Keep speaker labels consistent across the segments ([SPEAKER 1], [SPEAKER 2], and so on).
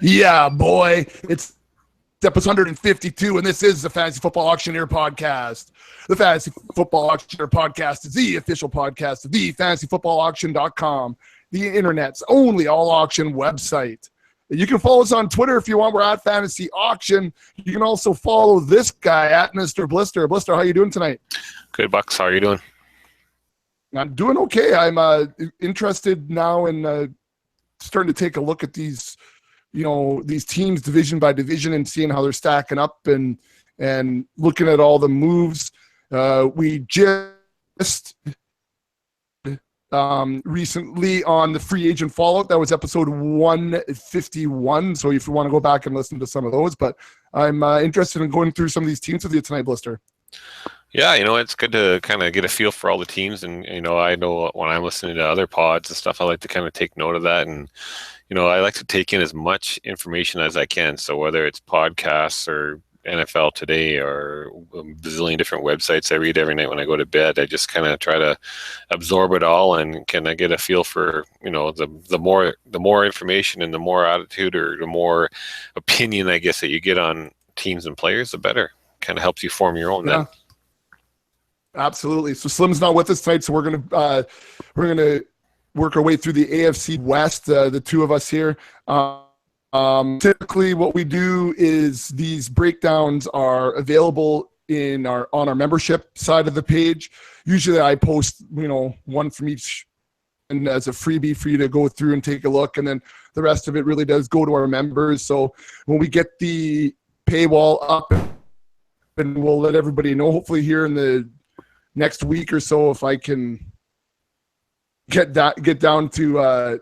[SPEAKER 1] Yeah, boy. It's episode 152, and this is the Fantasy Football Auctioneer podcast. The Fantasy Football Auctioneer podcast is the official podcast of the fantasyfootballauction.com, the internet's only all-auction website. You can follow us on Twitter if you want. We're at Fantasy Auction. You can also follow this guy at Mr. Blister. Blister, how you doing tonight?
[SPEAKER 2] Good, Bucks. How are you doing?
[SPEAKER 1] I'm doing okay. I'm interested now in starting to take a look at these teams division by division and seeing how they're stacking up and looking at all the moves. We just recently on the free agent fallout, that was episode 151. So if you want to go back and listen to some of those, but I'm interested in going through some of these teams with you tonight, Blister.
[SPEAKER 2] Yeah, it's good to kind of get a feel for all the teams. And, I know when I'm listening to other pods and stuff, I like to kind of take note of that. And, I like to take in as much information as I can. So whether it's podcasts or NFL Today or a bazillion different websites I read every night when I go to bed, I just kind of try to absorb it all and kind of get a feel for, the more information and the more attitude or the more opinion, I guess, that you get on teams and players, the better. Kind of helps you form your own.
[SPEAKER 1] Yeah. Then. Absolutely. So Slim's not with us tonight, so we're gonna work our way through the AFC West. The two of us here. Typically, what we do is these breakdowns are available on our membership side of the page. Usually, I post one from each, and as a freebie for you to go through and take a look, and then the rest of it really does go to our members. So when we get the paywall up, and we'll let everybody know. Hopefully, here in the next week or so, if I can get down to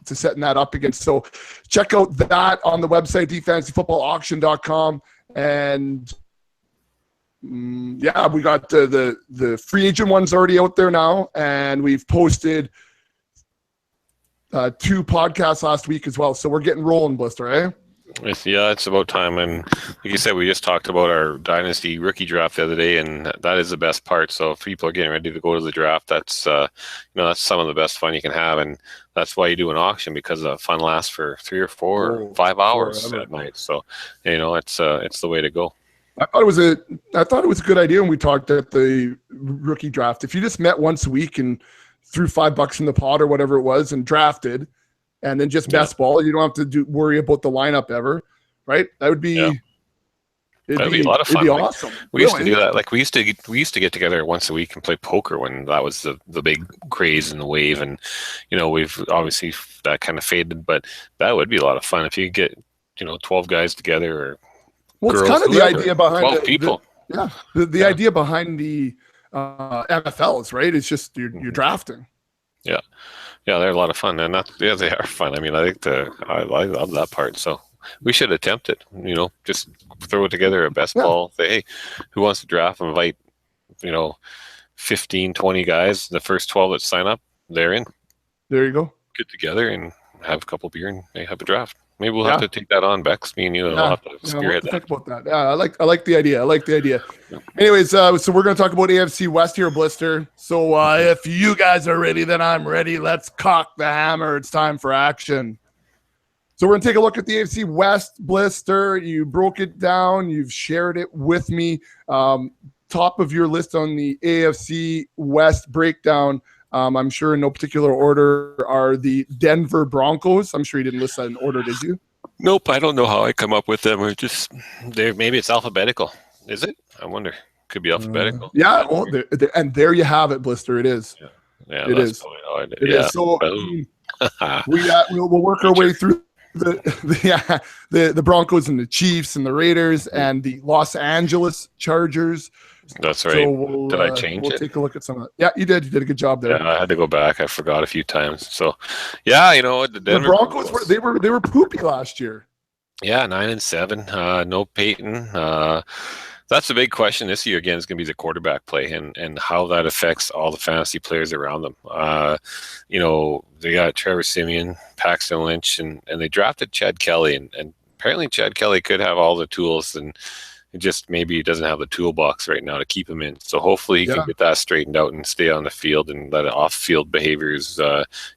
[SPEAKER 1] setting that up again. So check out that on the website, thefantasyfootballauction.com. And we got the free agent ones already out there now, and we've posted 2 podcasts last week as well. So we're getting rolling, Blister, eh?
[SPEAKER 2] It's about time. And like you said, we just talked about our Dynasty rookie draft the other day, and that is the best part. So if people are getting ready to go to the draft, that's that's some of the best fun you can have. And that's why you do an auction, because the fun lasts for 3 or 4 or 5 hours at night. So, it's the way to go.
[SPEAKER 1] I thought it was a good idea when we talked at the rookie draft. If you just met once a week and threw $5 in the pot or whatever it was and drafted, and then just best ball, you don't have to worry about the lineup ever, right? That would be
[SPEAKER 2] that'd be a lot of fun.
[SPEAKER 1] It'd be awesome.
[SPEAKER 2] We used to do that. Like we used to get together once a week and play poker when that was the big craze and the wave. And we've obviously that kind of faded, but that would be a lot of fun if you get 12 guys together or girls,
[SPEAKER 1] it's kind of the idea behind
[SPEAKER 2] 12 people.
[SPEAKER 1] The idea behind the MFLs, right? It's just you're drafting.
[SPEAKER 2] Yeah, they're a lot of fun, and they are fun. I mean, I love that part. So we should attempt it. Just throw together a best ball. Say, hey, who wants to draft? Invite 15, 20 guys. The first 12 that sign up, they're in.
[SPEAKER 1] There you go.
[SPEAKER 2] Get together and have a couple beer and have a draft. Maybe we'll have to take that on, Bex. Me and you will have to spearhead that.
[SPEAKER 1] Think about that. Yeah, I like the idea. Yeah. Anyways, so we're going to talk about AFC West here, Blister. So if you guys are ready, then I'm ready. Let's cock the hammer. It's time for action. So we're going to take a look at the AFC West, Blister. You broke it down. You've shared it with me. Top of your list on the AFC West breakdown, I'm sure in no particular order, are the Denver Broncos. I'm sure you didn't list that in order, did you?
[SPEAKER 2] Nope, I don't know how I come up with them. Or just maybe it's alphabetical. Is it? I wonder. Could be alphabetical.
[SPEAKER 1] And there you have it, Blister. It is.
[SPEAKER 2] Yeah,
[SPEAKER 1] it is. It is. So we'll work our way through the Broncos and the Chiefs and the Raiders and the Los Angeles Chargers.
[SPEAKER 2] That's right.
[SPEAKER 1] So
[SPEAKER 2] did I change it?
[SPEAKER 1] We'll take a look at some of that. Yeah, you did. You did a good job there.
[SPEAKER 2] Yeah, I had to go back. I forgot a few times. So, the Denver
[SPEAKER 1] Broncos were poopy last year.
[SPEAKER 2] Yeah, 9-7. No Peyton. That's the big question this year. Again, is going to be the quarterback play and how that affects all the fantasy players around them. They got Trevor Siemian, Paxton Lynch, and they drafted Chad Kelly, and apparently Chad Kelly could have all the tools and. Just maybe he doesn't have the toolbox right now to keep him in. So hopefully he can get that straightened out and stay on the field and let off-field behaviors,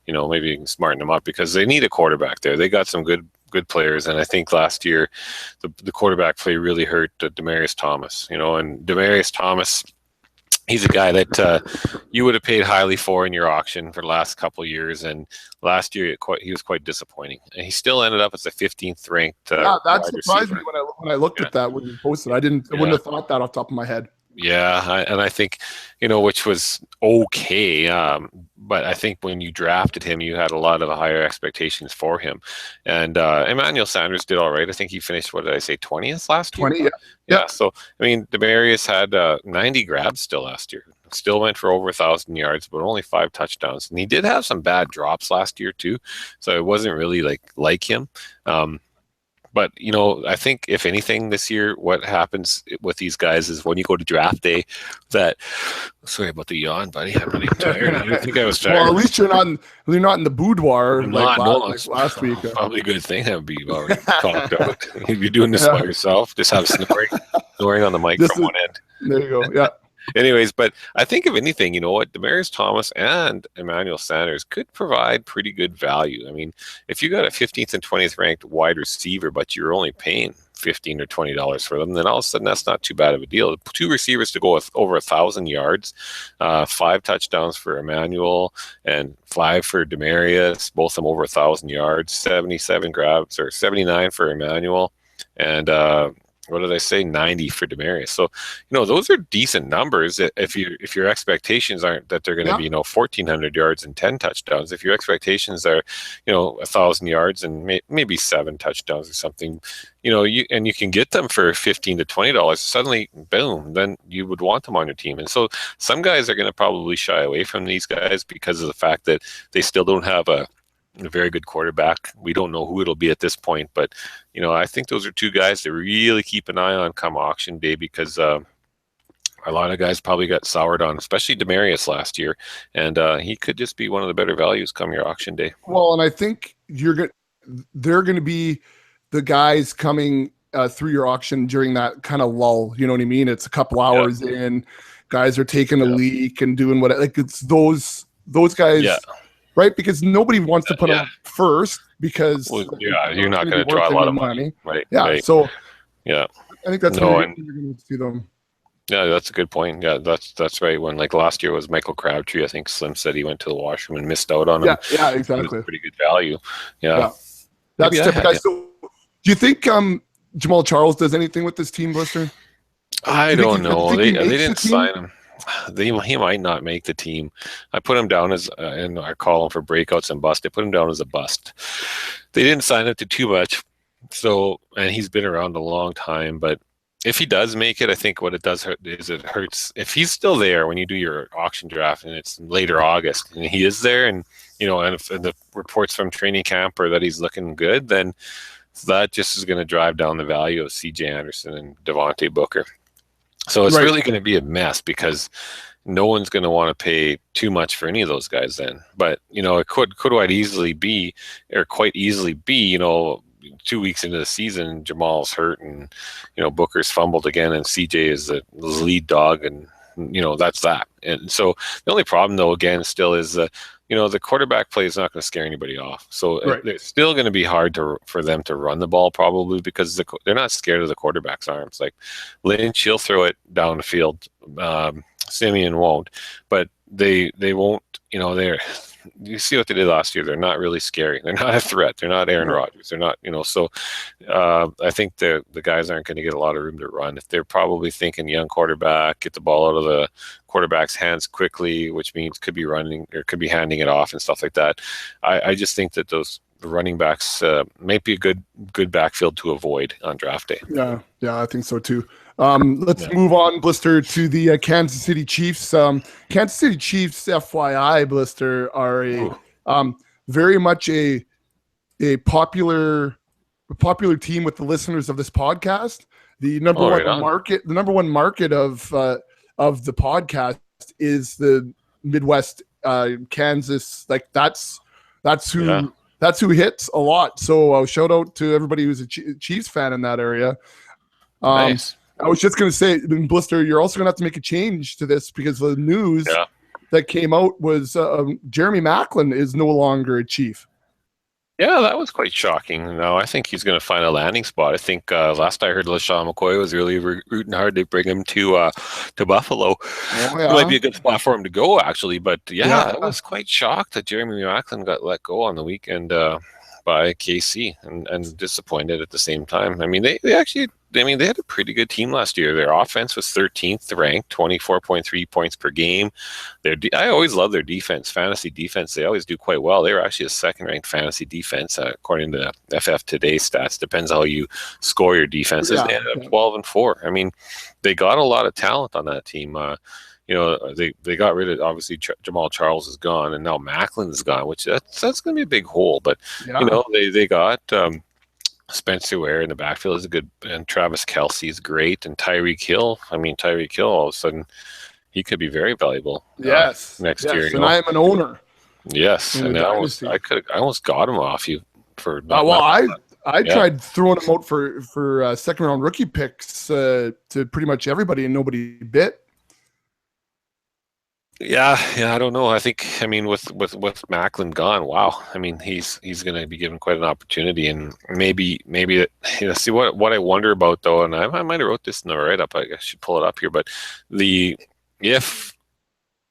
[SPEAKER 2] maybe smarten them up because they need a quarterback there. They got some good good players. And I think last year the quarterback play really hurt Demaryius Thomas, and Demaryius Thomas, he's a guy that you would have paid highly for in your auction for the last couple of years, and last year he was quite disappointing. And he still ended up as the 15th ranked.
[SPEAKER 1] That surprised me when I looked at that when you posted. I wouldn't have thought that off the top of my head.
[SPEAKER 2] Yeah, and I think, which was okay. But I think when you drafted him, you had a lot of higher expectations for him. And Emmanuel Sanders did all right. I think he finished, what did I say, 20th last year?
[SPEAKER 1] 20, yeah.
[SPEAKER 2] Yeah, so, I mean, Demaryius had 90 grabs still last year. Still went for over 1,000 yards, but only 5 touchdowns. And he did have some bad drops last year, too. So it wasn't really like him. But, I think if anything this year, what happens with these guys is when you go to draft day, sorry about the yawn, buddy. I'm really tired. I didn't think I was tired.
[SPEAKER 1] Well, at least you're not in the boudoir last week.
[SPEAKER 2] Probably a good thing. I'd be already talked out. If you're doing this by yourself, just have snoring on the mic from one end.
[SPEAKER 1] There you go. Yeah.
[SPEAKER 2] Anyways, but I think if anything, Demaryius Thomas and Emmanuel Sanders could provide pretty good value. I mean, if you got a 15th and 20th ranked wide receiver, but you're only paying $15 or $20 for them, then all of a sudden that's not too bad of a deal. 2 receivers to go with over 1,000 yards, 5 touchdowns for Emmanuel and 5 for Demaryius, both of them over 1,000 yards, 77 grabs or 79 for Emmanuel, and what did I say? 90 for Demaryius. So, those are decent numbers. If your expectations aren't that they're going to be, 1,400 yards and 10 touchdowns. If your expectations are, 1,000 yards and maybe 7 touchdowns or something, you can get them for $15 to $20. Suddenly, boom, then you would want them on your team. And so, some guys are going to probably shy away from these guys because of the fact that they still don't have a very good quarterback. We don't know who it'll be at this point, but I think those are 2 guys to really keep an eye on come auction day, because a lot of guys probably got soured on, especially Demaryius last year, and he could just be one of the better values come your auction day.
[SPEAKER 1] Well, and I think they're going to be the guys coming through your auction during that kind of lull. You know what I mean? It's a couple hours in, guys are taking a leak and doing it's those guys. Yeah. Right, because nobody wants to put them first because
[SPEAKER 2] you're not going to draw a lot of money. Right.
[SPEAKER 1] Yeah.
[SPEAKER 2] Right.
[SPEAKER 1] So
[SPEAKER 2] I
[SPEAKER 1] think that's you're going to see them.
[SPEAKER 2] Yeah, that's a good point. Yeah, that's right. When last year was Michael Crabtree, I think Slim said he went to the washroom and missed out on him.
[SPEAKER 1] Yeah, exactly.
[SPEAKER 2] Pretty good value. Yeah.
[SPEAKER 1] That's typical. So, do you think Jamal Charles does anything with this team, Blister?
[SPEAKER 2] I don't know. They didn't sign him. He might not make the team. I put him down as in our column for breakouts and bust. I put him down as a bust. They didn't sign him to too much, and he's been around a long time. But if he does make it, I think what it does is it hurts. If he's still there when you do your auction draft and it's later August and he is there, and and if the reports from training camp are that he's looking good, then that just is going to drive down the value of C.J. Anderson and Devontae Booker. So it's really going to be a mess because no one's going to want to pay too much for any of those guys then. But, it could quite easily be 2 weeks into the season, Jamal's hurt and, Booker's fumbled again and CJ is the lead dog and, that's that. And so the only problem, though, again, still is the quarterback play is not going to scare anybody off. So it's still going to be hard for them to run the ball probably because they're not scared of the quarterback's arms. Like Lynch, he'll throw it down the field. Simeon won't, but they won't. You see what they did last year. They're not really scary. They're not a threat. They're not Aaron Rodgers. They're not. So I think the guys aren't going to get a lot of room to run. If they're probably thinking young quarterback, get the ball out of the quarterback's hands quickly, which means could be running or could be handing it off and stuff like that. I just think that the running backs might be a good backfield to avoid on draft day. Yeah,
[SPEAKER 1] I think so too. Let's move on, Blister, to the Kansas City Chiefs. Kansas City Chiefs, FYI, Blister, are very much a popular team with the listeners of this podcast. The number one market of the podcast is the Midwest, Kansas. Like that's who hits a lot. So shout out to everybody who's a Chiefs fan in that area.
[SPEAKER 2] Nice.
[SPEAKER 1] I was just going to say, Blister, you're also going to have to make a change to this because the news that came out was Jeremy Maclin is no longer a Chief.
[SPEAKER 2] Yeah, that was quite shocking. No, I think he's going to find a landing spot. I think last I heard, LaShawn McCoy was really rooting hard to bring him to Buffalo.
[SPEAKER 1] Oh
[SPEAKER 2] It might
[SPEAKER 1] yeah,
[SPEAKER 2] be a good spot for him to go, actually. But yeah, I
[SPEAKER 1] yeah,
[SPEAKER 2] was quite shocked that Jeremy Macklin got let go on the weekend by KC, and disappointed at the same time. I mean, they actually, I mean, they had a pretty good team last year. Their offense was 13th ranked, 24.3 points per game. I always love their defense, fantasy defense. They always do quite well. They were actually a second-ranked fantasy defense according to FF Today stats. Depends how you score your defenses. They ended up 12-4. I mean, they got a lot of talent on that team. You know, they got rid of, obviously Jamal Charles is gone, and now Macklin is gone, which that's going to be a big hole. But you know, they got Spencer Ware in the backfield is a good, and Travis Kelce is great, and Tyreek Hill. I mean, Tyreek Hill all of a sudden he could be very valuable. Next year.
[SPEAKER 1] And I am an owner.
[SPEAKER 2] Yes, and I almost got him off you for.
[SPEAKER 1] I tried throwing him out for second round rookie picks to pretty much everybody, and nobody bit.
[SPEAKER 2] Yeah, I don't know. I mean, with Macklin gone, wow. I mean, he's going to be given quite an opportunity, and maybe see what I wonder about though, and I might have wrote this in the write up. I should pull it up here, but if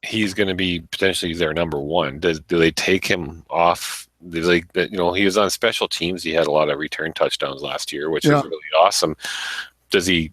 [SPEAKER 2] he's going to be potentially their number one, do they take him off? He was on special teams. He had a lot of return touchdowns last year, which was really awesome. Does he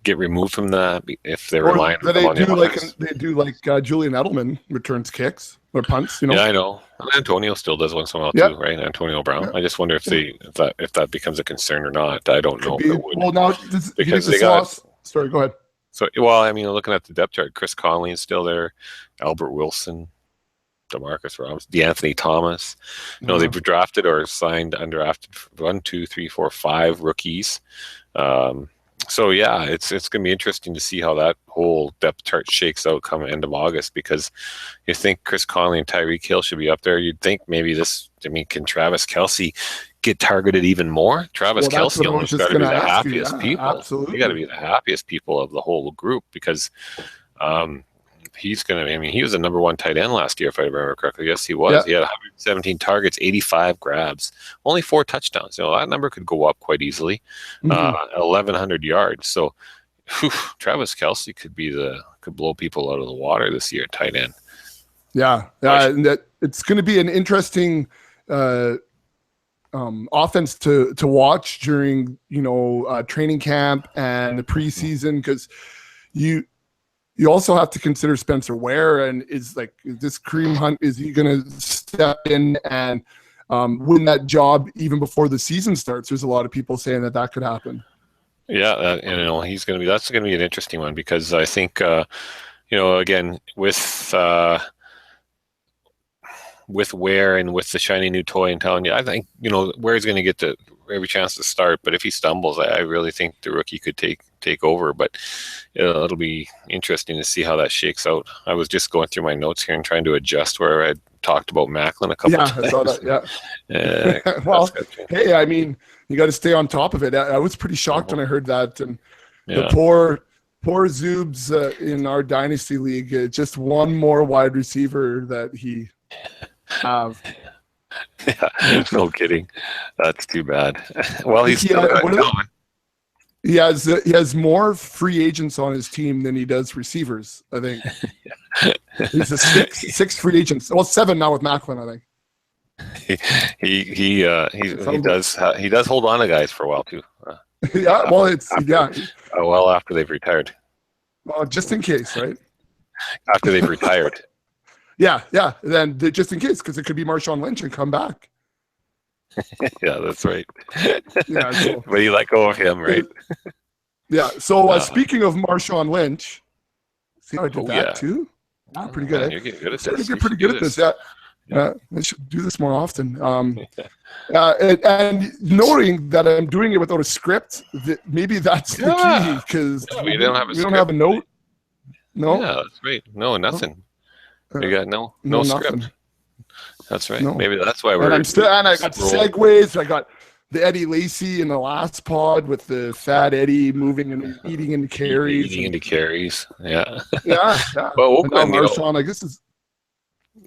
[SPEAKER 2] get removed from that if they're relying on him?
[SPEAKER 1] They do like Julian Edelman returns kicks or punts. You know.
[SPEAKER 2] Yeah, I know. Antonio still does once in a while too, right? Antonio Brown. I just wonder if that becomes a concern or not. I don't know. If it would.
[SPEAKER 1] Well, now because they got. Sorry, go ahead.
[SPEAKER 2] So, well, I mean, looking at the depth chart, Chris Conley is still there, Albert Wilson, DeMarcus Robinson, DeAnthony Thomas. You know, they've drafted or signed undrafted 1, 2, 3, 4, 5 rookies. So yeah, it's going to be interesting to see how that whole depth chart shakes out come end of August, because you think Chris Conley and Tyreek Hill should be up there. You'd think maybe can Travis Kelce get targeted even more? Travis Kelce almost got to be the happiest people.
[SPEAKER 1] Absolutely.
[SPEAKER 2] You got to be the happiest people of the whole group, because he's going to, I mean, he was the number one tight end last year, if I remember correctly. Yes, he was. He had 117 targets, 85 grabs, only 4 touchdowns. You know, that number could go up quite easily, 1,100 yards. So Travis Kelce could blow people out of the water this year at tight end. Yeah.
[SPEAKER 1] And that it's going to be an interesting offense to watch during, training camp and the preseason, because you also have to consider Spencer Ware, and is this Kareem Hunt, is he going to step in and win that job even before the season starts? There's a lot of people saying that could happen. Yeah,
[SPEAKER 2] that's going to be an interesting one, because I think, again, with Ware and with the shiny new toy in town, I think, Ware's going to get every chance to start, but if he stumbles, I really think the rookie could take over. But it'll be interesting to see how that shakes out. I was just going through my notes here and trying to adjust where I talked about Macklin a couple times.
[SPEAKER 1] I saw that. Well, hey, I mean, you got to stay on top of it. I was pretty shocked when I heard that, and the poor Zoobs in our dynasty league, just one more wide receiver that he have.
[SPEAKER 2] Yeah, no kidding. That's too bad. Well, he's still going.
[SPEAKER 1] He has more free agents on his team than he does receivers, I think. He's a six free agents. Well, 7 now with Macklin, I think.
[SPEAKER 2] He does hold on to guys for a while too. Well, after they've retired.
[SPEAKER 1] Well, just in case, right?
[SPEAKER 2] After they've retired.
[SPEAKER 1] Yeah. Then just in case, because it could be Marshawn Lynch and come back.
[SPEAKER 2] Yeah, that's right. But you let go of him, right?
[SPEAKER 1] Yeah. So speaking of Marshawn Lynch, see how I did that too? Pretty good.
[SPEAKER 2] You're getting good at this.
[SPEAKER 1] You're pretty good at this. Yeah. I should do this more often. And knowing that I'm doing it without a script, maybe that's the key, because
[SPEAKER 2] we don't
[SPEAKER 1] have a note. No.
[SPEAKER 2] Yeah, that's right. No, nothing. We got no script. That's right. No. Maybe that's why we're.
[SPEAKER 1] And I got segues. I got the Eddie Lacy in the last pod with the fat Eddie moving and eating into carries.
[SPEAKER 2] Yeah.
[SPEAKER 1] Yeah.
[SPEAKER 2] But Oakland,
[SPEAKER 1] Marshawn, this is.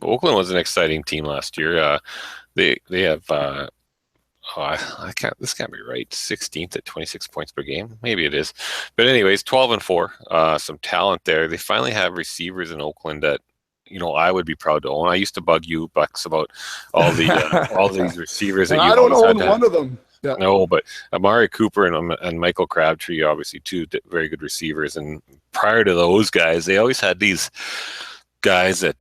[SPEAKER 2] Oakland was an exciting team last year. They have I can't. This can't be right. 16th at 26 points per game. Maybe it is, but anyways, 12-4. Some talent there. They finally have receivers in Oakland that I would be proud to own. I used to bug you, Bucks, about all these receivers that
[SPEAKER 1] And
[SPEAKER 2] you
[SPEAKER 1] I don't
[SPEAKER 2] always had
[SPEAKER 1] own
[SPEAKER 2] to.
[SPEAKER 1] one of them. Yeah.
[SPEAKER 2] No, but Amari Cooper and Michael Crabtree, obviously two very good receivers. And prior to those guys, they always had these guys that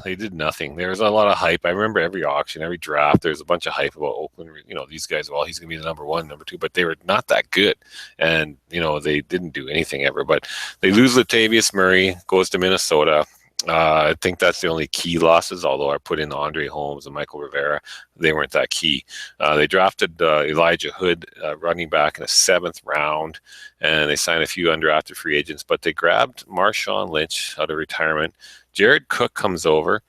[SPEAKER 2] they did nothing. There was a lot of hype. I remember every auction, every draft, there's a bunch of hype about Oakland. These guys, well, he's going to be the number one, number two, but they were not that good. And, they didn't do anything ever. But they lose Latavius Murray, goes to Minnesota. I think that's the only key losses, although I put in Andre Holmes and Michael Rivera. They weren't that key. They drafted Elijah Hood, running back, in the 7th round, and they signed a few undrafted free agents, but they grabbed Marshawn Lynch out of retirement. Jared Cook comes over,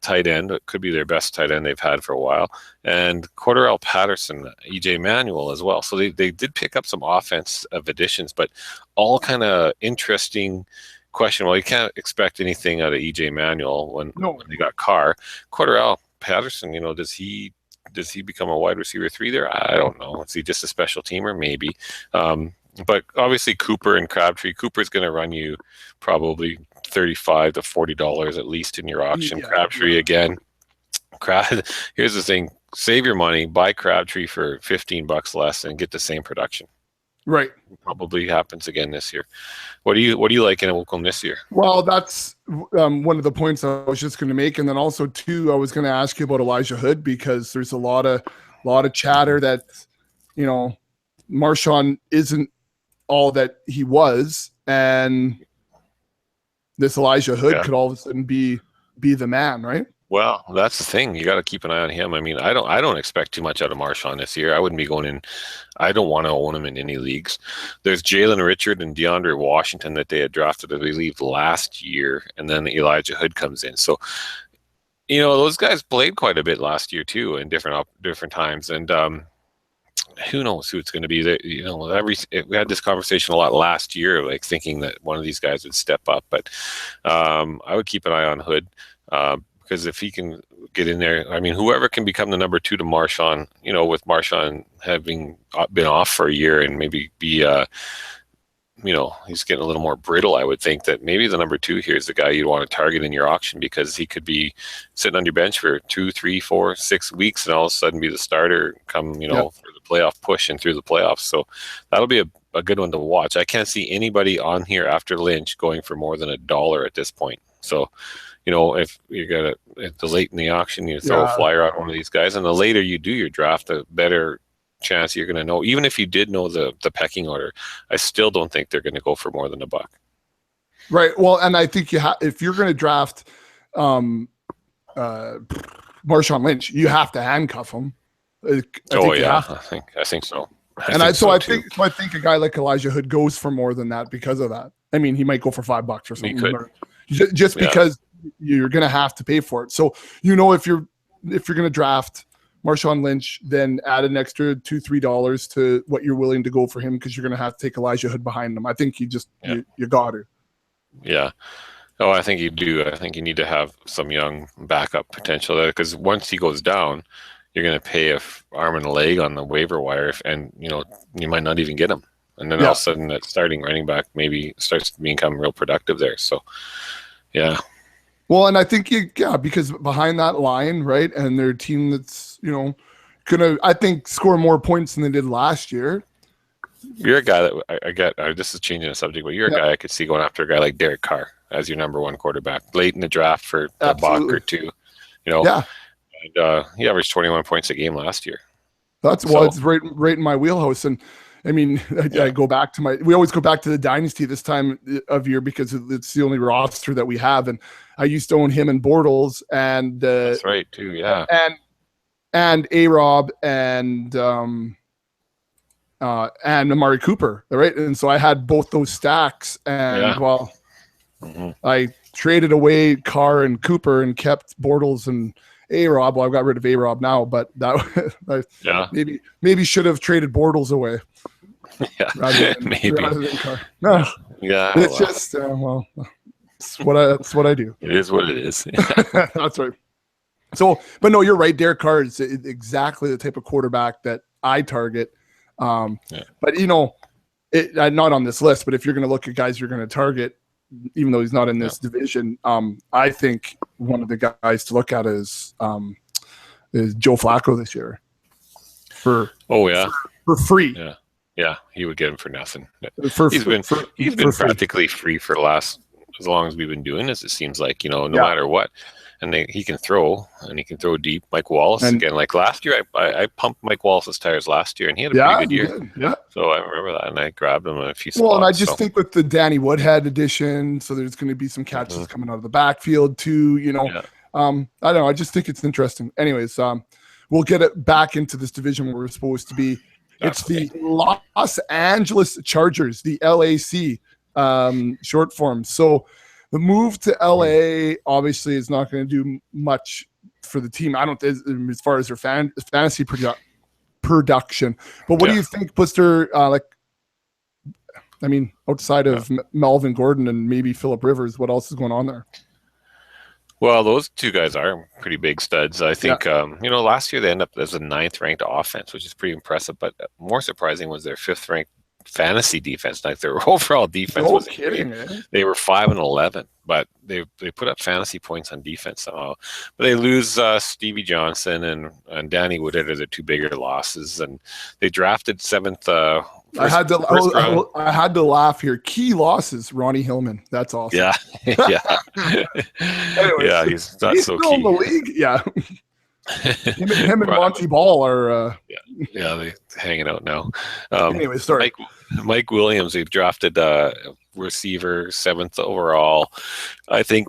[SPEAKER 2] tight end. It could be their best tight end they've had for a while. And Cordarrelle Patterson, EJ Manuel as well. So they did pick up some offensive additions, but all kind of interesting question. Well, you can't expect anything out of EJ Manuel when they got Carr. Cordarrelle Patterson, does he become a wide receiver 3 there? I don't know. Is he just a special teamer? Maybe. But obviously Cooper and Crabtree. Cooper's going to run you probably $35 to $40 at least in your auction. Yeah, Crabtree again. Here's the thing: save your money, buy Crabtree for $15 less, and get the same production.
[SPEAKER 1] Right.
[SPEAKER 2] Probably happens again this year. What do you like in Oakland this year?
[SPEAKER 1] Well, that's one of the points I was just going to make, and then also too, I was going to ask you about Elijah Hood, because there's a lot of chatter that Marshawn isn't all that he was, and this Elijah Hood could all of a sudden be the man, right?
[SPEAKER 2] Well, that's the thing. You got to keep an eye on him. I mean, I don't expect too much out of Marshawn this year. I wouldn't be going in. I don't want to own him in any leagues. There's Jalen Richard and DeAndre Washington that they had drafted, I believe, last year, and then Elijah Hood comes in. So, those guys played quite a bit last year too, in different times, and who knows who it's going to be. We had this conversation a lot last year, like thinking that one of these guys would step up, but I would keep an eye on Hood. Because if he can get in there, I mean, whoever can become the number 2 to Marshawn, with Marshawn having been off for a year and maybe be, he's getting a little more brittle, I would think that maybe the number 2 here is the guy you'd want to target in your auction, because he could be sitting on your bench for 2, 3, 4, 6 weeks and all of a sudden be the starter come, for the playoff push and through the playoffs. So that'll be a good one to watch. I can't see anybody on here after Lynch going for more than $1 at this point. So, if you got the late in the auction, you throw a flyer out one of these guys, and the later you do your draft, the better chance you're going to know. Even if you did know the pecking order, I still don't think they're going to go for more than $1.
[SPEAKER 1] Right. Well, and I think if you're going to draft Marshawn Lynch, you have to handcuff him. I think so. I think a guy like Elijah Hood goes for more than that because of that. I mean, he might go for $5 or something, just because you're going to have to pay for it. So, if you're going to draft Marshawn Lynch, then add an extra $2-3 to what you're willing to go for him, because you're going to have to take Elijah Hood behind him. I think you got to.
[SPEAKER 2] Yeah. Oh, I think you do. I think you need to have some young backup potential there, because once he goes down, you're going to pay an arm and a leg on the waiver wire, and you might not even get him. And then all of a sudden, that starting running back maybe starts to become real productive there. So, yeah. Well,
[SPEAKER 1] and I think because behind that line, right, and their team that's gonna, I think, score more points than they did last year.
[SPEAKER 2] You're a guy that I get. This is changing the subject, but you're a guy I could see going after a guy like Derek Carr as your number 1 quarterback late in the draft for a buck or two. And he averaged 21 points a game last year.
[SPEAKER 1] It's right in my wheelhouse. And I mean, I go back to we always go back to the dynasty this time of year, because it's the only roster that we have. And I used to own him and Bortles, and
[SPEAKER 2] that's right too. Yeah.
[SPEAKER 1] And A-Rob and Amari Cooper. Right. And so I had both those stacks, and I traded away Carr and Cooper and kept Bortles and A-Rob. Well, I've got rid of A-Rob now, but that maybe should have traded Bortles away.
[SPEAKER 2] Yeah, maybe.
[SPEAKER 1] Rather than Carr. No.
[SPEAKER 2] Yeah.
[SPEAKER 1] It's just That's what I do.
[SPEAKER 2] It is what it is.
[SPEAKER 1] That's right. So, but no, you're right. Derek Carr is exactly the type of quarterback that I target. But not on this list. But if you're going to look at guys you're going to target, even though he's not in this division, I think one of the guys to look at is Joe Flacco this year. For free.
[SPEAKER 2] Yeah, he would get him for nothing.
[SPEAKER 1] He's
[SPEAKER 2] been practically free for the last, as long as we've been doing this. It seems like, no matter what, and he can throw, and he can throw deep. Mike Wallace again, like last year, I pumped Mike Wallace's tires last year, and he had a pretty good year.
[SPEAKER 1] Yeah.
[SPEAKER 2] So I remember that, and I grabbed him in a few spots.
[SPEAKER 1] Well, and I just think with the Danny Woodhead edition, so there's going to be some catches coming out of the backfield too. I don't know. I just think it's interesting. Anyways, we'll get it back into this division where we're supposed to be. It's the Los Angeles Chargers, the LAC short form. So the move to LA obviously is not going to do much for the team. I don't, as far as their fantasy production. But what do you think puts their outside of Melvin Gordon and maybe Phillip Rivers, what else is going on there?
[SPEAKER 2] Well, those two guys are pretty big studs. I think, last year they ended up as a 9th ranked offense, which is pretty impressive. But more surprising was their 5th ranked fantasy defense. Like their overall defense was kidding. They were 5-11, but they put up fantasy points on defense somehow. But they lose Stevie Johnson and Danny Woodhead are their two bigger losses, and they drafted 7th. I had
[SPEAKER 1] to laugh here. Key losses, Ronnie Hillman. That's awesome.
[SPEAKER 2] Yeah.
[SPEAKER 1] Anyways,
[SPEAKER 2] he's not so key.
[SPEAKER 1] In the league. Yeah. him and Monty Ball are.
[SPEAKER 2] They're hanging out now.
[SPEAKER 1] Anyway, sorry.
[SPEAKER 2] Mike Williams, they drafted receiver 7th overall. I think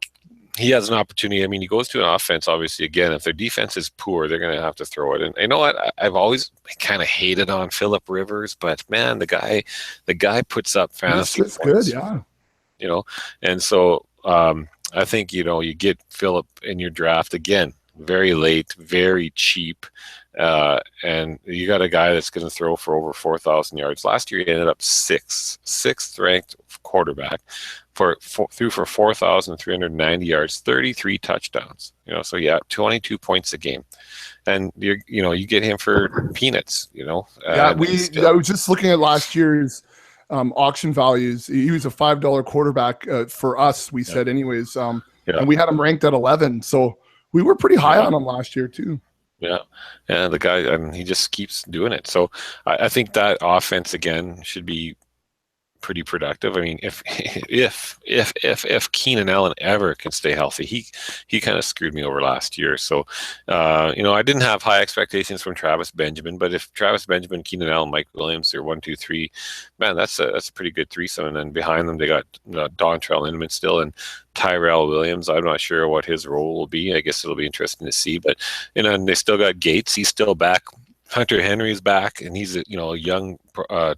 [SPEAKER 2] he has an opportunity. I mean, he goes to an offense, obviously, again, if their defense is poor, they're going to have to throw it. And you know what? I've always kind of hated on Phillip Rivers, but man, the guy puts up fantasy points.
[SPEAKER 1] Good, yeah.
[SPEAKER 2] And so I think, you get Phillip in your draft again, very late, very cheap. And you got a guy that's going to throw for over 4,000 yards. Last year, he ended up sixth ranked quarterback. Threw for 4,390 yards, 33 touchdowns. 22 points a game, and you get him for peanuts.
[SPEAKER 1] I was just looking at last year's auction values. He was a $5 quarterback for us. We said anyways, and we had him ranked at 11, so we were pretty high on him last year too.
[SPEAKER 2] Yeah, and the guy, and he just keeps doing it. So I think that offense again should be pretty productive. I mean, if Keenan Allen ever can stay healthy, he kind of screwed me over last year. So, I didn't have high expectations from Travis Benjamin, but if Travis Benjamin, Keenan Allen, Mike Williams are 1, 2, 3, man, that's a pretty good threesome. And then behind them, they got Dontrell Inman still and Tyrell Williams. I'm not sure what his role will be. I guess it'll be interesting to see. But and they still got Gates. He's still back. Hunter Henry's back, and he's a young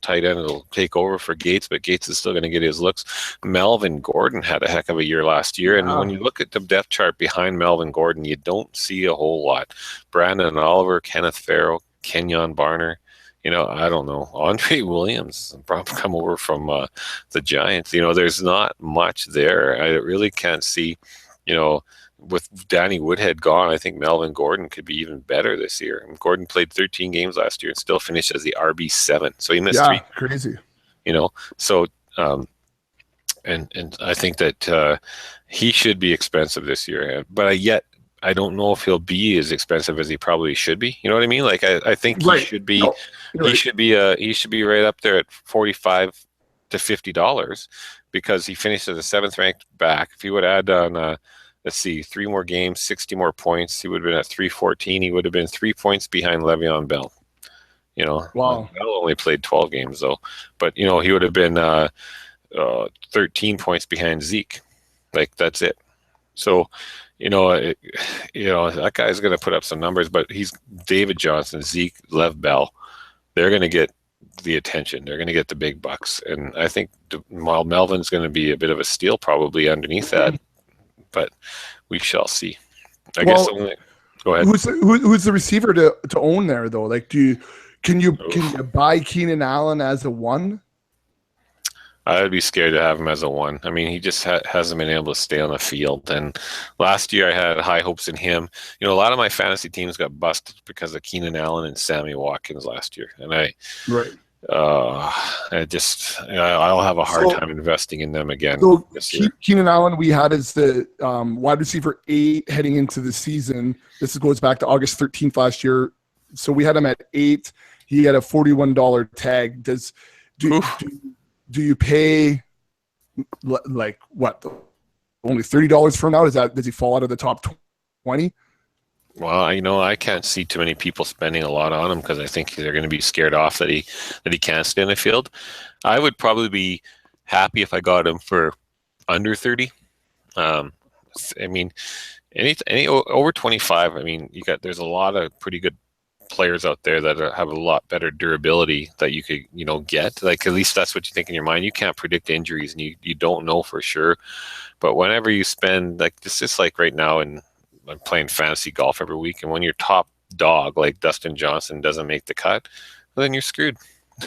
[SPEAKER 2] tight end that'll take over for Gates, but Gates is still going to get his looks. Melvin Gordon had a heck of a year last year, and when you look at the depth chart behind Melvin Gordon, you don't see a whole lot. Brandon Oliver, Kenneth Farrell, Kenyon Barner, I don't know. Andre Williams probably come over from the Giants. There's not much there. I really can't see, with Danny Woodhead gone, I think Melvin Gordon could be even better this year. Gordon played 13 games last year and still finished as the RB7. So he missed 3.
[SPEAKER 1] Crazy.
[SPEAKER 2] So and I think that he should be expensive this year. But yet I don't know if he'll be as expensive as he probably should be. You know what I mean? Like I think he should be he should be right up there at $45 to $50 because he finished as a 7th ranked back. If he would add on let's see, 3 more games, 60 more points. He would have been at 314. He would have been 3 points behind Le'Veon Bell.
[SPEAKER 1] Wow.
[SPEAKER 2] Bell only played 12 games though, but he would have been 13 points behind Zeke. Like that's it. So, that guy's going to put up some numbers, but he's David Johnson, Zeke, Lev Bell. They're going to get the attention. They're going to get the big bucks, and I think while Melvin's going to be a bit of a steal probably underneath that. But we shall see. I guess. Go ahead.
[SPEAKER 1] Who's the receiver to own there though? Like, can you buy Keenan Allen as a 1?
[SPEAKER 2] I would be scared to have him as a one. I mean, he just hasn't been able to stay on the field. And last year, I had high hopes in him. You know, a lot of my fantasy teams got busted because of Keenan Allen and Sammy Watkins last year, and
[SPEAKER 1] Right.
[SPEAKER 2] I'll have a hard
[SPEAKER 1] So
[SPEAKER 2] time investing in them again
[SPEAKER 1] So
[SPEAKER 2] this year.
[SPEAKER 1] Keenan Allen, we had as the wide receiver 8 heading into the season. This goes back to August 13th last year. So we had him at 8. He had a $41 tag. Do you pay like what? Only $30 for him now? Does he fall out of the top 20?
[SPEAKER 2] Well, I can't see too many people spending a lot on him because I think they're going to be scared off that he can't stay in the field. I would probably be happy if I got him for under 30. I mean, any over 25. I mean, there's a lot of pretty good players out there that have a lot better durability that you could get. Like, at least that's what you think in your mind. You can't predict injuries, and you don't know for sure. But whenever you spend, like, this is like right now, and I'm playing fantasy golf every week, and when your top dog like Dustin Johnson doesn't make the cut, well, then you're screwed.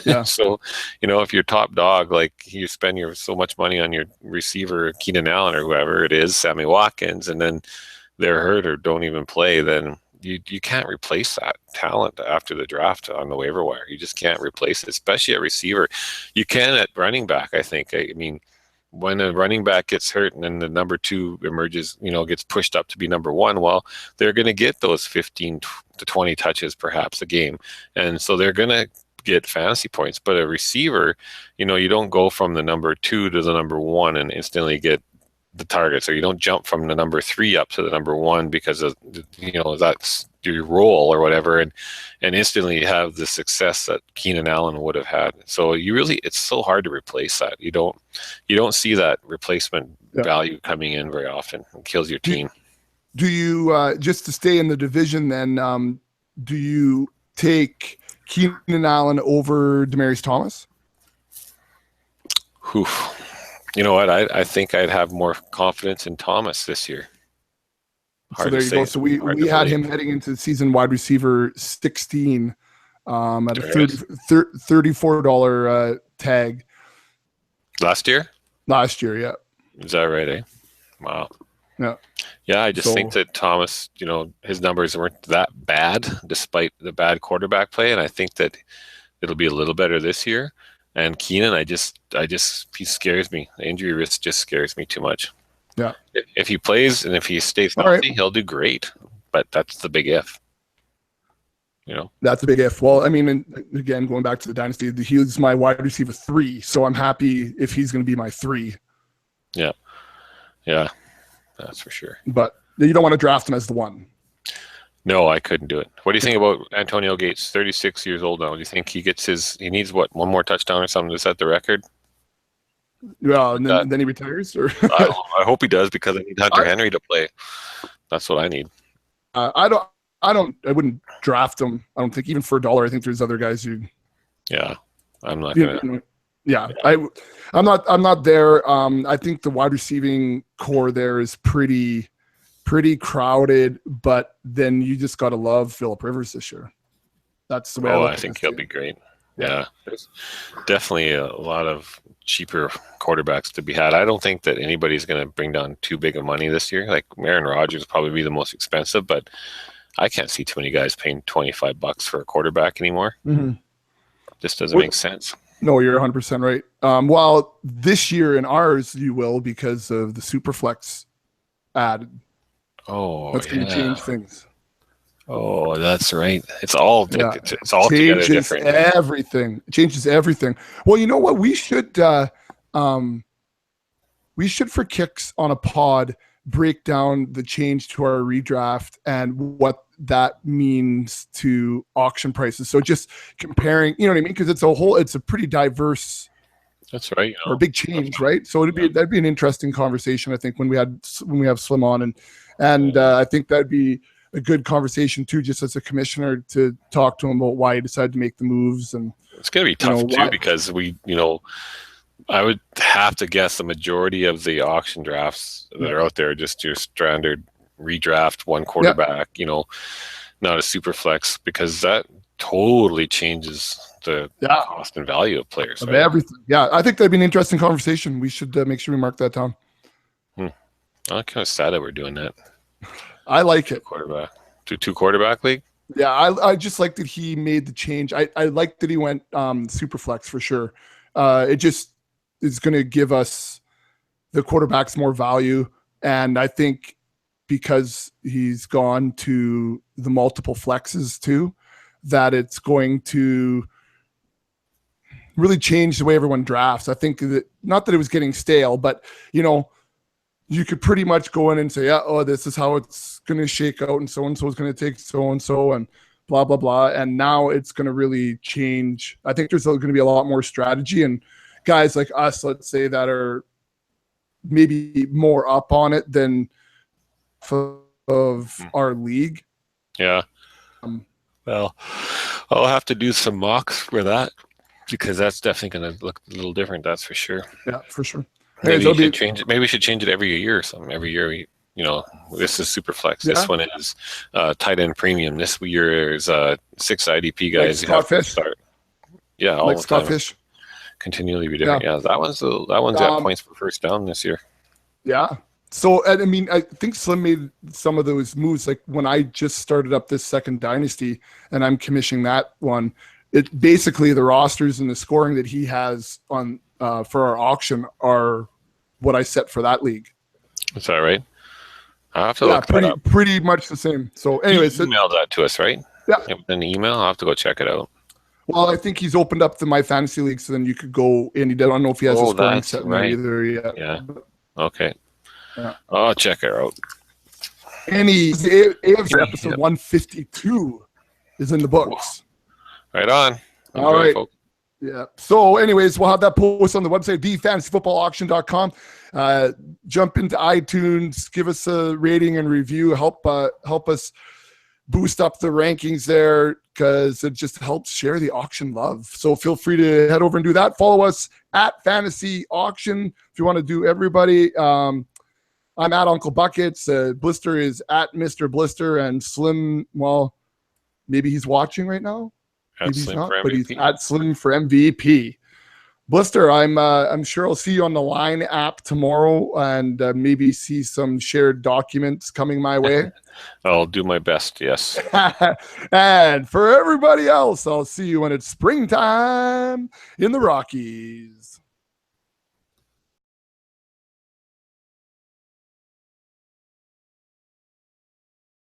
[SPEAKER 1] Yeah.
[SPEAKER 2] So, if your top dog, like, you spend so much money on your receiver, Keenan Allen or whoever it is, Sammy Watkins, and then they're hurt or don't even play, then you can't replace that talent after the draft on the waiver wire. You just can't replace it, especially at receiver. You can at running back, I think. I mean, when a running back gets hurt and then the number 2 emerges, gets pushed up to be number 1, well, they're going to get those 15 to 20 touches perhaps a game. And so they're going to get fantasy points. But a receiver, you don't go from the number 2 to the number 1 and instantly get the targets, or you don't jump from the number 3 up to the number 1 because of that's your role or whatever, and instantly have the success that Keenan Allen would have had. So it's so hard to replace that. You don't see that replacement value coming in very often. It kills your team.
[SPEAKER 1] Do you just to stay in the division then? Do you take Keenan Allen over Demaryius Thomas?
[SPEAKER 2] Oof. You know what? I think I'd have more confidence in Thomas this year.
[SPEAKER 1] So there you go. So we had him heading into the season wide receiver 16 at a $34 tag.
[SPEAKER 2] Last year?
[SPEAKER 1] Last year, yeah.
[SPEAKER 2] Is that right, eh? Wow.
[SPEAKER 1] Yeah.
[SPEAKER 2] Yeah, I just think that Thomas, his numbers weren't that bad despite the bad quarterback play, and I think that it'll be a little better this year. And Keenan, he scares me. The injury risk just scares me too much.
[SPEAKER 1] Yeah.
[SPEAKER 2] If he plays and if he stays healthy, he'll do great. But that's the big if.
[SPEAKER 1] That's a big if. Well, I mean, again, going back to the dynasty, he was my wide receiver 3, so I'm happy if he's going to be my 3.
[SPEAKER 2] Yeah. Yeah, that's for sure.
[SPEAKER 1] But you don't want to draft him as the 1.
[SPEAKER 2] No, I couldn't do it. What do you think about Antonio Gates? 36 years old now. Do you think he needs one more touchdown or something to set the record?
[SPEAKER 1] Well, and then he retires? Or
[SPEAKER 2] I hope he does, because I need Hunter Henry to play. That's what I need.
[SPEAKER 1] I wouldn't draft him. I don't think, even for $1. I think there's other guys who.
[SPEAKER 2] Yeah, I'm not gonna.
[SPEAKER 1] Yeah, I'm not there. I think the wide receiving core there is pretty crowded, but then you just got to love Phillip Rivers this year. That's the way.
[SPEAKER 2] I think he'll be great. Yeah, there's definitely a lot of cheaper quarterbacks to be had. I don't think that anybody's going to bring down too big of money this year. Like, Aaron Rodgers will probably be the most expensive, but I can't see too many guys paying $25 for a quarterback anymore.
[SPEAKER 1] Mm-hmm.
[SPEAKER 2] Just doesn't make sense.
[SPEAKER 1] No, you're 100% right. Well, this year in ours, you will, because of the Superflex added.
[SPEAKER 2] Oh,
[SPEAKER 1] that's going to change things.
[SPEAKER 2] Oh, that's right. It's all
[SPEAKER 1] it's
[SPEAKER 2] all together
[SPEAKER 1] changes
[SPEAKER 2] different.
[SPEAKER 1] Everything. It changes everything. Well, you know what? We should for kicks on a pod break down the change to our redraft and what that means to auction prices. So just comparing, you know what I mean? Because it's a pretty diverse.
[SPEAKER 2] That's right.
[SPEAKER 1] Or a big change, right? So that'd be an interesting conversation, I think, when we have Slim on, and I think that'd be a good conversation too, just as a commissioner, to talk to him about why he decided to make the moves. And
[SPEAKER 2] it's going to be tough too, because I would have to guess the majority of the auction drafts that are out there are just your standard redraft, one quarterback, not a super flex, because that totally changes the cost and value of players.
[SPEAKER 1] Of
[SPEAKER 2] right?
[SPEAKER 1] everything. Yeah, I think that'd be an interesting conversation. We should make sure we mark that down.
[SPEAKER 2] I'm kind of sad that we're doing that.
[SPEAKER 1] I like it.
[SPEAKER 2] Quarterback. Two quarterback league?
[SPEAKER 1] Yeah, I just like that he made the change. I like that he went super flex for sure. It just is going to give us the quarterbacks more value. And I think because he's gone to the multiple flexes too, that it's going to really change the way everyone drafts. I think that, not that it was getting stale, but you could pretty much go in and say, this is how it's going to shake out, and so is going to take so-and-so, and blah, blah, blah. And now it's going to really change. I think there's going to be a lot more strategy, and guys like us, let's say, that are maybe more up on it than of our league.
[SPEAKER 2] Yeah. Well, I'll have to do some mocks for that, because that's definitely going to look a little different. That's for sure.
[SPEAKER 1] Yeah, for sure.
[SPEAKER 2] Maybe we should change it. Maybe we should change it every year or something. Every year, this is super flex. Yeah. This one is tight end premium. This year is 6 IDP guys.
[SPEAKER 1] Like Scott Fish.
[SPEAKER 2] Start. Yeah, all
[SPEAKER 1] like
[SPEAKER 2] the
[SPEAKER 1] Scott
[SPEAKER 2] time.
[SPEAKER 1] Fish.
[SPEAKER 2] Continually be different. Yeah, that one's at points per first down this year.
[SPEAKER 1] Yeah. So, I mean, I think Slim made some of those moves. Like when I just started up this second dynasty and I'm commissioning that one, it basically the rosters and the scoring that he has on for our auction are what I set for that league.
[SPEAKER 2] Is that right? I have to look that up.
[SPEAKER 1] Pretty much the same. So, anyways,
[SPEAKER 2] you emailed that to us, right?
[SPEAKER 1] Yeah.
[SPEAKER 2] An email. I'll have to go check it out.
[SPEAKER 1] Well, I think he's opened up the My Fantasy League, so then you could go in. I don't know if he has a scoring set right. Either yet.
[SPEAKER 2] Yeah. Okay. Yeah. I'll check it out.
[SPEAKER 1] AFC episode 152 is in the books.
[SPEAKER 2] Right on.
[SPEAKER 1] All right. Folks. Yeah. So, anyways, we'll have that post on the website, thefantasyfootballauction.com. Jump into iTunes, give us a rating and review. Help us boost up the rankings there, because it just helps share the auction love. So feel free to head over and do that. Follow us at Fantasy Auction if you want to do everybody. I'm at Uncle Buckets. Blister is at Mr. Blister, and Slim, well, maybe he's watching right now. Maybe he's not, but he's at Slim for MVP. Blister, I'm sure I'll see you on the Line app tomorrow, and maybe see some shared documents coming my way.
[SPEAKER 2] I'll do my best, yes.
[SPEAKER 1] And for everybody else, I'll see you when it's springtime in the Rockies.